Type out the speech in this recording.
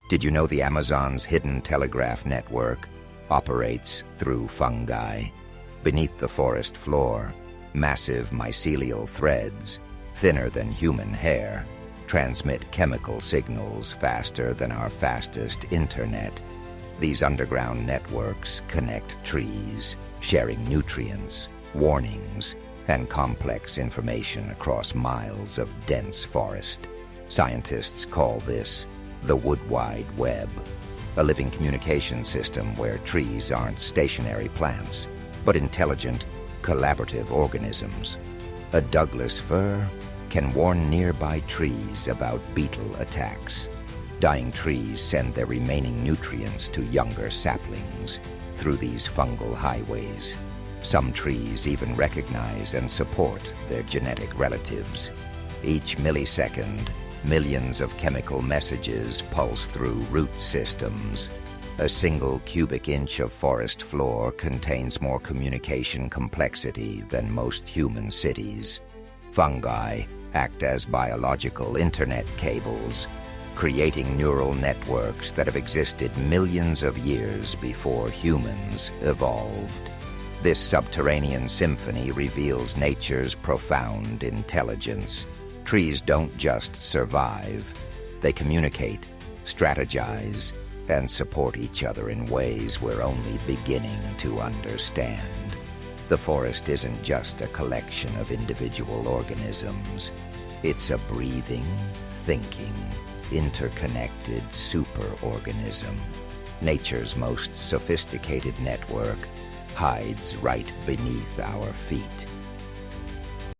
Did you know the Amazon's hidden telegraph network operates through fungi? Beneath the forest floor, massive mycelial threads, thinner than human hair, transmit chemical signals faster than our fastest internet. These underground networks connect trees, sharing nutrients, warnings, and complex information across miles of dense forest. Scientists call this the Wood Wide Web, a living communication system where trees aren't stationary plants, but intelligent, collaborative organisms. A Douglas fir can warn nearby trees about beetle attacks. Dying trees send their remaining nutrients to younger saplings through these fungal highways. Some trees even recognize and support their genetic relatives. Each millisecond, millions of chemical messages pulse through root systems. A single cubic inch of forest floor contains more communication complexity than most human cities. Fungi act as biological internet cables, creating neural networks that have existed millions of years before humans evolved. This subterranean symphony reveals nature's profound intelligence. Trees don't just survive. They communicate, strategize, and support each other in ways we're only beginning to understand. The forest isn't just a collection of individual organisms. It's a breathing, thinking, interconnected superorganism. Nature's most sophisticated network hides right beneath our feet.